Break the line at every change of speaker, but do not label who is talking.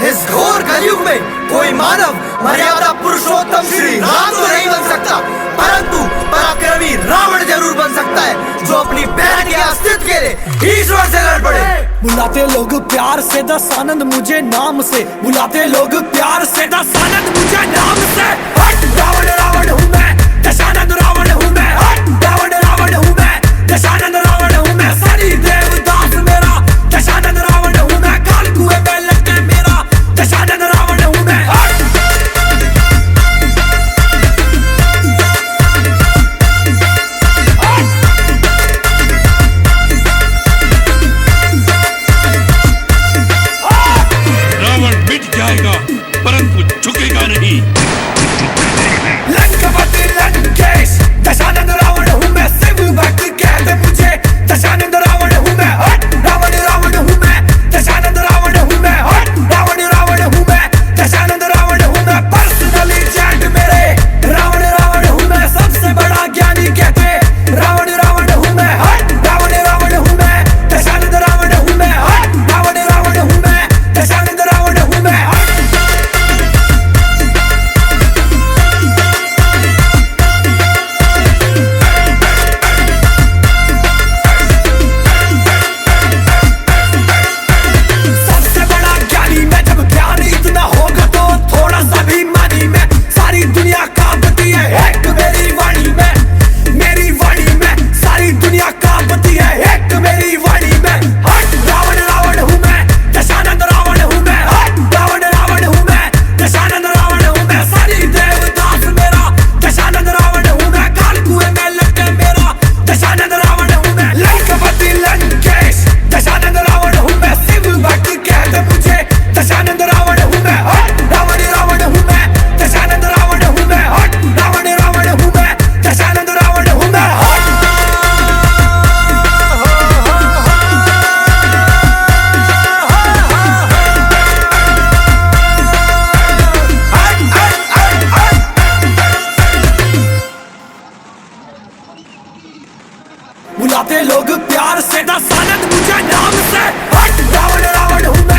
इस घोर कलयुग में कोई मानव मर्यादा पुरुषोत्तम श्री राम तो नहीं बन सकता, परंतु पराक्रमी रावण जरूर बन सकता है, जो अपनी बहन के अस्तित्व के लिए ईश्वर से लड़ पड़े।
बुलाते लोग प्यार से दशानंद मुझे नाम से, बुलाते लोग प्यार से दशानंद मुझे नाम से। हट रावण रावण हूँ मैं, दशानंद रावण हूँ मैं। हट रावण रावण हूँ मैं, दशानंद रावण हूँ मैं। सनी देवदास मेरा दशानंद रावण हूँ मैं। काल कुएं में लटके मेरा दशानंद रावण हूँ मैं।
रावण मिट जाएगा परंतु झुकेगा नहीं।
लंकापति लंकेश दशानंद रावण हूँ मैं। शिव भक्त कहते मुझे दशानंद रावण हूँ मैं। हट रावण रावण हूँ मैं, दशानंद रावण हूँ मैं। हट रावण रावण हूँ मैं, दशानंद रावण हूँ मैं। पर्सनली चैट मेरे रावण रावण हूँ मैं। सबसे बड़ा ज्ञानी कहते रावण रावण हूँ मैं। हट रावण रावण हूँ मैं, दशानंद रावण हूँ मैं। हट रावण रावण हूँ मैं, दशानंद रावण हूँ मैं। सबसे बड़ा ज्ञानी मैं, जब ज्ञान इतना होगा तो थोड़ा सा भी मानी मैं। सारी दुनिया कांपती है एक मेरी वाणी में, मेरी वाणी में। सारी दुनिया कांपती है एक मेरी वाणी में। हट रावण रावण हूँ मैं, दशानंद रावण हूँ मैं। हट रावण रावण हूँ मैं, दशानंद रावण हूँ मैं। सनी देवदास मेरा दशानंद रावण हूँ मैं। काल कुएं में लटके मेरा दशानंद रावण हूँ मैं। लंकापति लंकेश दशानंद रावण हूँ मैं। शिव भक्त कहते मुझे दशानंद रावण हूँ मैं। हट रावण रावण हूँ मैं, दशानंद रावण हूँ मैं। हट रावण रावण हूँ मैं, दशानंद रावण हूँ मैं। बुलाते लोग प्यार से दशानंद मुझे नाम से। हट रावण रावण हूँ मैं।